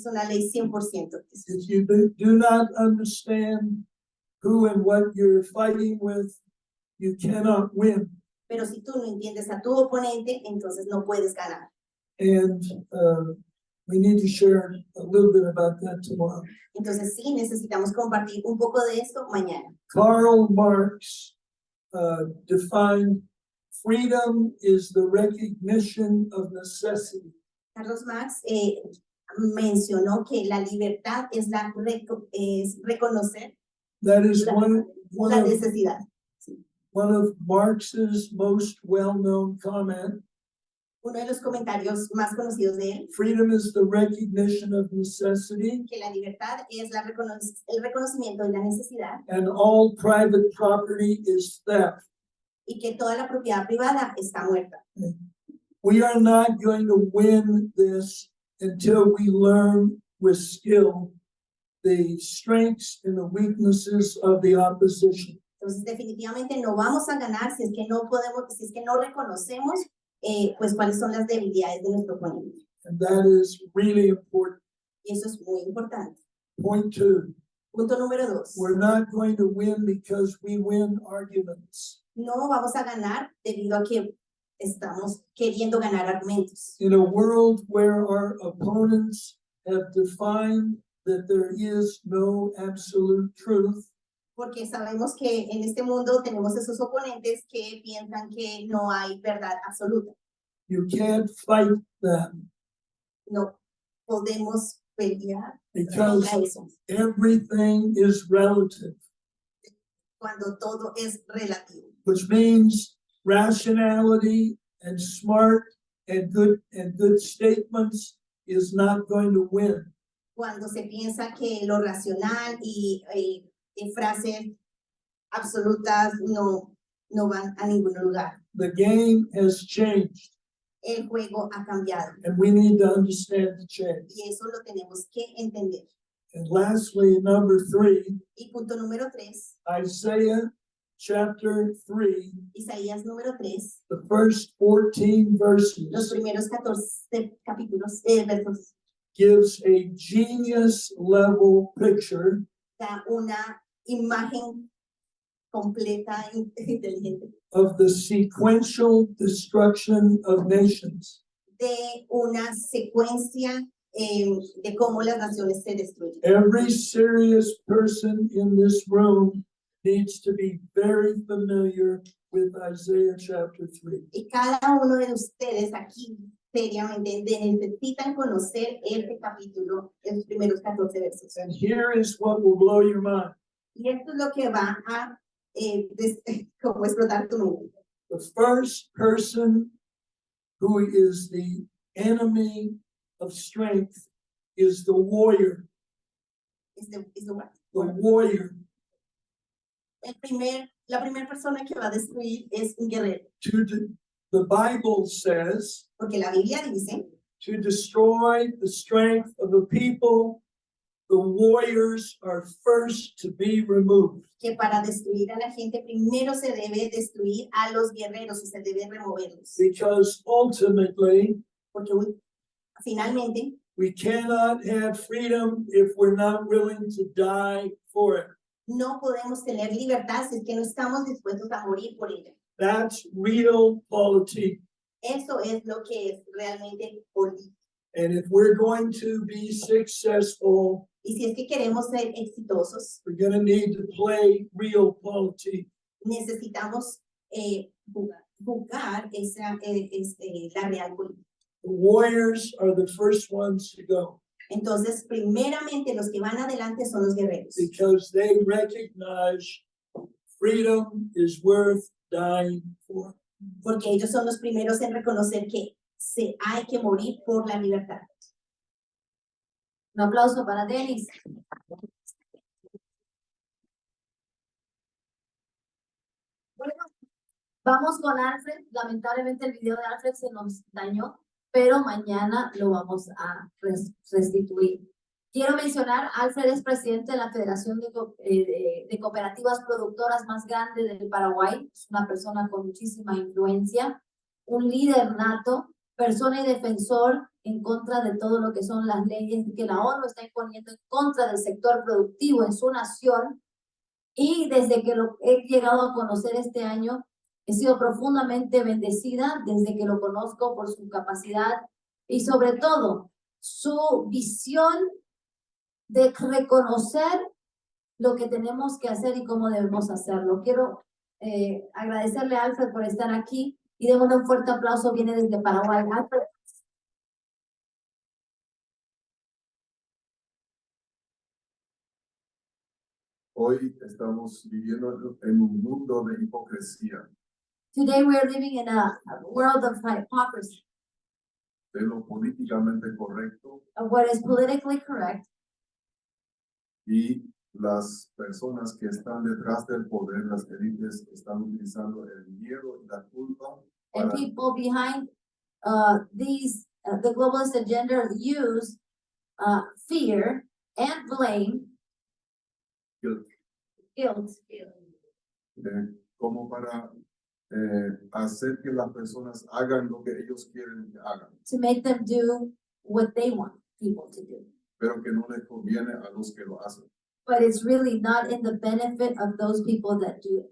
una ley 100%. If you do not understand who and what you're fighting with, you cannot win. Pero si tú no entiendes a tu oponente, entonces no puedes ganar. And we need to share a little bit about that tomorrow. Entonces sí, necesitamos compartir un poco de esto mañana. Karl Marx defined freedom is the recognition of necessity. Carlos Marx mencionó que la libertad es reconocer That is la necesidad. one of Marx's most well-known comments. Uno de los comentarios más conocidos de él, Freedom is the recognition of necessity, que la libertad es el reconocimiento de la necesidad and all private property is theft. y que toda la propiedad privada está muerta. We are not going to win this until we learn with skill the strengths and the weaknesses of the opposition. Entonces definitivamente no vamos a ganar si es que no reconocemos pues cuáles son las debilidades de nuestro oponente. And that is really important. Y eso es muy importante. Point 2, Punto número 2. we're not going to win because we win arguments. No vamos a ganar debido a que estamos queriendo ganar argumentos. In a world where our opponents have defined that there is no absolute truth, Porque sabemos que en este mundo tenemos esos oponentes que piensan que no hay verdad absoluta. you can't fight them No podemos pelear because contra eso everything is relative, cuando todo es relativo. which means rationality and smart and good statements is not going to win. Cuando se piensa que lo racional y frases absolutas no van a ningún lugar. The game has changed, El juego ha cambiado and we need to understand the change. y eso lo tenemos que entender. And lastly, number 3, Y punto número 3, Isaiah chapter 3, Isaías número 3, the first 14 los verses primeros 14 capítulos, versos, gives a genius level picture da una imagen completa, inteligente, of the sequential destruction of nations. de una secuencia de cómo las naciones se destruyen. Every serious person in this room needs to be very familiar with Isaiah chapter 3. Y cada uno de ustedes aquí seriamente necesitan conocer este capítulo, los primeros 14 versos. And here is what will blow your mind. Y esto es lo que va a como explotar tu mente. The first person who is the enemy of strength is the warrior. Es de what? The warrior. La primera persona que va a destruir es un guerrero. The Bible says Porque la Biblia dice to destroy the strength of the people, the warriors are first to be removed. que para destruir a la gente primero se debe destruir a los guerreros y se debe removerlos. Because ultimately, Porque finalmente we cannot have freedom if we're not willing to die for it. no podemos tener libertad si es que no estamos dispuestos a morir por ella. That's real politics. Eso es lo que es realmente política. And if we're going to be successful, Y si es que queremos ser exitosos, we're going to need to play real politics. necesitamos jugar la real política. The warriors are the first ones to go Entonces, primeramente los que van adelante son los guerreros. because they recognize freedom is worth dying for. Porque ellos son los primeros en reconocer que hay que morir por la libertad. Un aplauso para Denis. Bueno, vamos con Alfred. Lamentablemente el video de Alfred se nos dañó, pero mañana lo vamos a restituir. Quiero mencionar, Alfred es presidente de la Federación de Cooperativas Productoras más grande del Paraguay. Es una persona con muchísima influencia, un líder nato, persona y defensor en contra de todo lo que son las leyes que la ONU está imponiendo en contra del sector productivo en su nación. Y desde que lo he llegado a conocer este año, he sido profundamente bendecida desde que lo conozco por su capacidad y sobre todo su visión de reconocer lo que tenemos que hacer y cómo debemos hacerlo. Quiero agradecerle a Alfred por estar aquí y démosle un fuerte aplauso. Viene desde Paraguay. Alfred. Hoy estamos viviendo en un mundo de hipocresía, Today we are living in a world of hypocrisy, de lo políticamente correcto, of what is politically correct, y las personas que están detrás del poder, las élites, están utilizando el miedo y la culpa and para, people behind the globalist agenda use fear and blame, guilt, como para hacer que las personas hagan lo que ellos quieren que hagan, to make them do what they want people to do. pero que no les conviene a los que lo hacen. But it's really not in the benefit of those people that do it.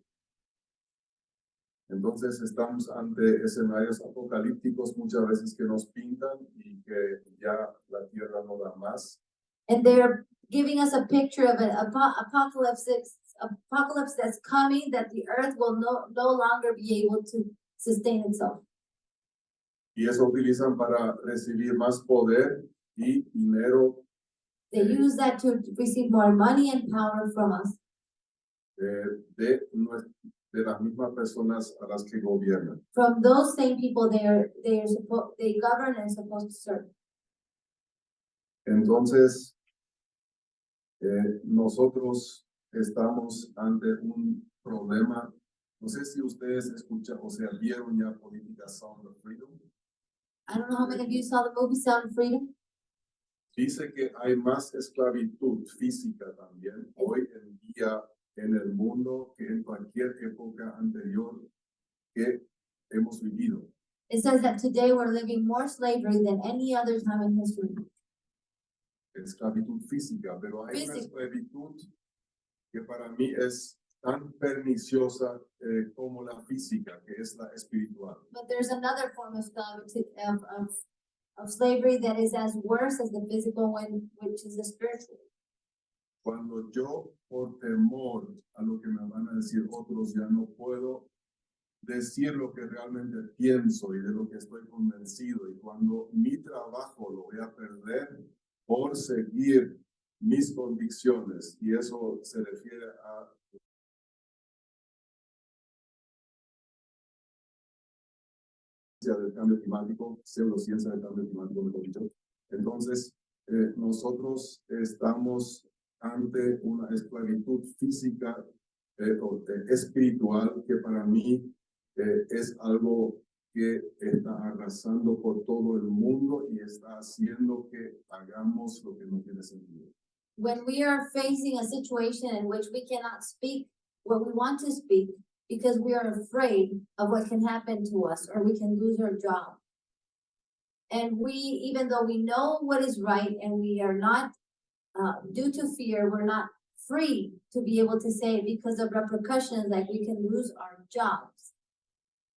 Entonces estamos ante escenarios apocalípticos muchas veces que nos pintan y que ya la tierra no da más. And they're giving us a picture of an apocalypse that's coming, that the earth will no longer be able to sustain itself. Y eso utilizan para recibir más poder y dinero They use that to receive more money and power from us, de las mismas personas a las que gobiernan. from those same people they govern and supposed to serve. Entonces, nosotros estamos ante un problema. No sé si ustedes escuchan, o sea, vieron ya política Sound of Freedom. I don't know how many of you saw the movie Sound of Freedom. Dice que hay más esclavitud física también hoy en día en el mundo que en cualquier época anterior que hemos vivido. It says that today we're living more slavery than any other time in history. Esclavitud física, pero hay una Física. esclavitud que para mí es tan perniciosa como la física, que es la espiritual. But there's another form of of slavery that is as worse as the physical one, which is the spiritual. Cuando yo, por temor a lo que me van a decir otros, ya no puedo decir lo que realmente pienso y de lo que estoy convencido, y cuando mi trabajo lo voy a perder por seguir mis convicciones, y eso se refiere a del cambio climático, pseudociencia del cambio climático, mejor dicho. Entonces, nosotros estamos ante una esclavitud física o espiritual que para mí es algo que está arrasando por todo el mundo y está haciendo que hagamos lo que no tiene sentido. When we are facing a situation in which we cannot speak what we want to speak because we are afraid of what can happen to us or we can lose our job. And we, even though we know what is right and we are not, due to fear, we're not free to be able to say it because of repercussions, like we can lose our jobs.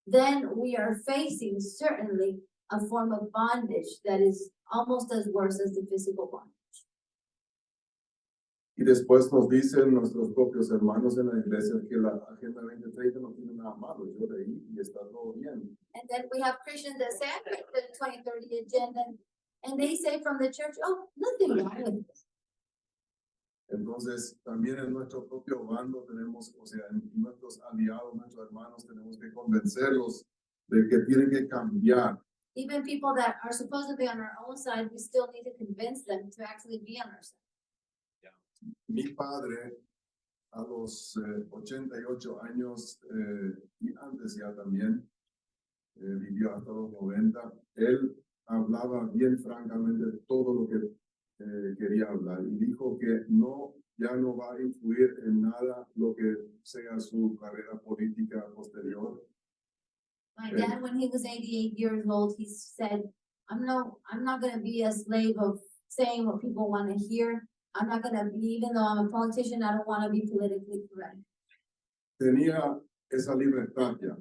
Then we are facing certainly a form of bondage that is almost as worse as the physical bondage. Y después nos dicen nuestros propios hermanos en la iglesia que la Agenda 2030 no tiene nada malo. Yo leí y está todo bien. And then we have Christians that say, I read the 2030 agenda, and they say from the church, oh, nothing wrong with this. Entonces, también en nuestro propio bando tenemos, o sea, en nuestros aliados, nuestros hermanos, tenemos que convencerlos de que tienen que cambiar. Even people that are supposed to be on our own side, we still need to convince them to actually be on our side. Mi padre, a los 88 años y antes ya también, vivió hasta los 90, él hablaba bien francamente todo lo que quería hablar y dijo que ya no va a influir en nada lo que sea su carrera política posterior. My dad, when he was 88 years old, he said, I'm not going to be a slave of saying what people want to hear. I'm not going to be, even though I'm a politician, I don't want to be politically correct. Tenía esa libertad ya.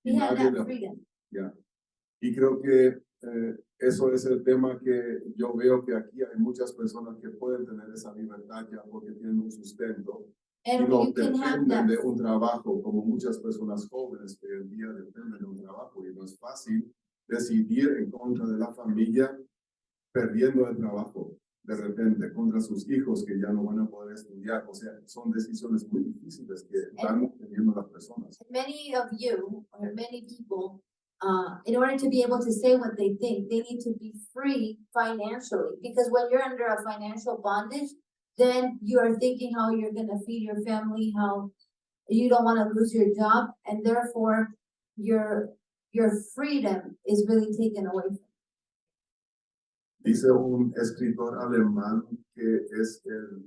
He had Nadie that le- freedom. Ya. Y creo que eso es el tema que yo veo que aquí hay muchas personas que pueden tener esa libertad ya porque tienen un sustento y And no you can have dependen that. de un trabajo, como muchas personas jóvenes que hoy en día dependen de un trabajo, y no es fácil decidir en contra de la familia perdiendo el trabajo de repente contra sus hijos que ya no van a poder estudiar. O sea, son decisiones muy difíciles que están teniendo las personas. Many of you, or many people, in order to be able to say what they think, they need to be free financially. Because when you're under a financial bondage, then you are thinking how you're going to feed your family, how you don't want to lose your job, and therefore your freedom is really taken away from you. Dice un escritor alemán que es el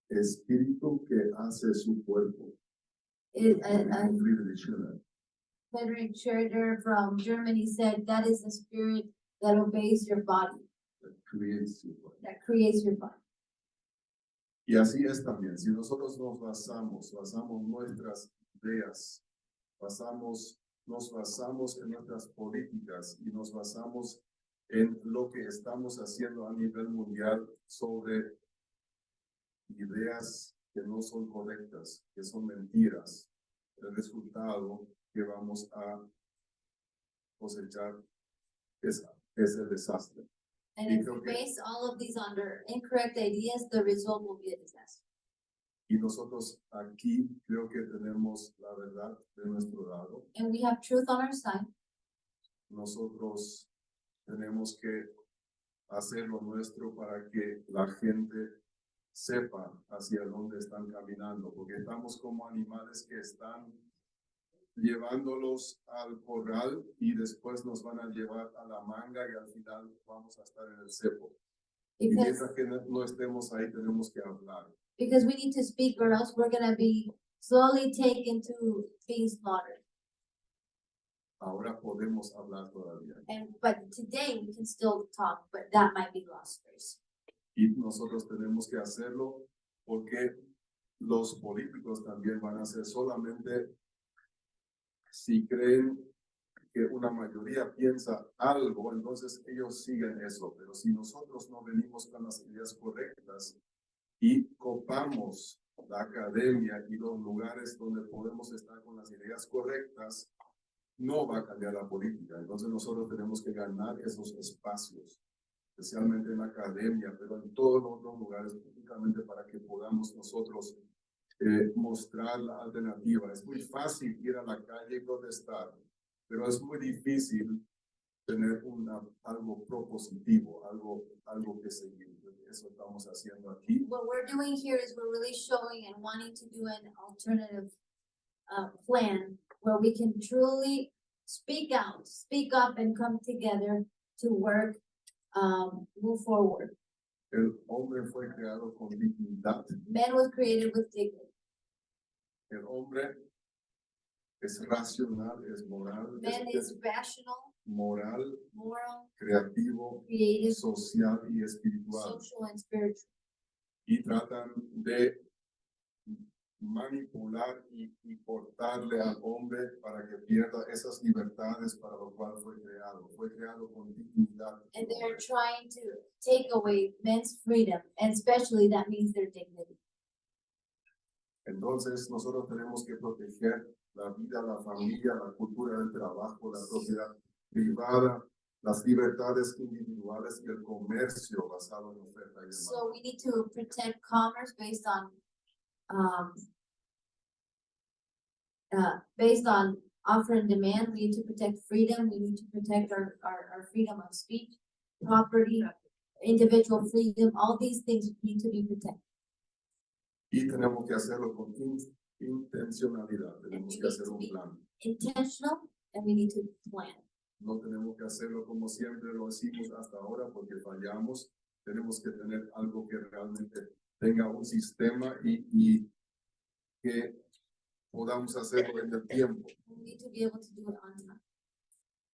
espíritu que hace su cuerpo. Friedrich Schiller. Frederick Schroeder from Germany said that is the spirit that obeys your body, That creates your body. that creates your body. Y así es también. Si nosotros nos basamos nuestras ideas, nos basamos en nuestras políticas y nos basamos en lo que estamos haciendo a nivel mundial sobre ideas que no son correctas, que son mentiras, el resultado que vamos a cosechar es el desastre. And Y if creo you que- base all of these under incorrect ideas, the result will be a disaster. Y nosotros aquí creo que tenemos la verdad de nuestro lado. And we have truth on our side. Nosotros tenemos que hacer lo nuestro para que la gente sepa hacia dónde están caminando, porque estamos como animales que están llevándolos al corral y después nos van a llevar a la manga y al final vamos a estar en el cepo. Y Because, mientras que no estemos ahí tenemos que hablar. because we need to speak or else we're going to be slowly taken to being slaughtered. Ahora podemos hablar todavía. But today we can still talk, but that might be lost first. Y nosotros tenemos que hacerlo porque los políticos también van a hacer solamente si creen que una mayoría piensa algo, entonces ellos siguen eso. Pero si nosotros no venimos con las ideas correctas y copamos la academia y los lugares donde podemos estar con las ideas correctas, no va a cambiar la política. Entonces nosotros tenemos que ganar esos espacios, especialmente en la academia, pero en todos los otros lugares, únicamente para que podamos nosotros mostrar la alternativa. Es muy fácil ir a la calle y protestar, pero es muy difícil tener algo propositivo, algo que seguir. Eso estamos haciendo aquí. What we're doing here is we're really showing and wanting to do an alternative plan where we can truly speak out, speak up, and come together to work, move forward. El hombre fue creado con dignidad. Man was created with dignity. El hombre es racional, es moral, Man is rational, moral, moral, creativo, creative, social y espiritual. social, and spiritual. Y tratan de manipular y cortarle al hombre para que pierda esas libertades para lo cual fue creado. Fue creado con dignidad. And they're trying to take away men's freedom, and especially that means their dignity. Entonces nosotros tenemos que proteger la vida, la familia, la cultura del trabajo, la propiedad privada, las libertades individuales y el comercio basado en oferta y demanda. So we need to protect commerce based on offer and demand. We need to protect freedom. We need to protect our freedom of speech, property, individual freedom. All these things need to be protected. Y tenemos que hacerlo con intencionalidad, tenemos que hacer un plan. Intentional, and we need to plan. No tenemos que hacerlo como siempre lo hicimos hasta ahora porque fallamos. Tenemos que tener algo que realmente tenga un sistema y que podamos hacerlo en el tiempo. We need to be able to do it on time.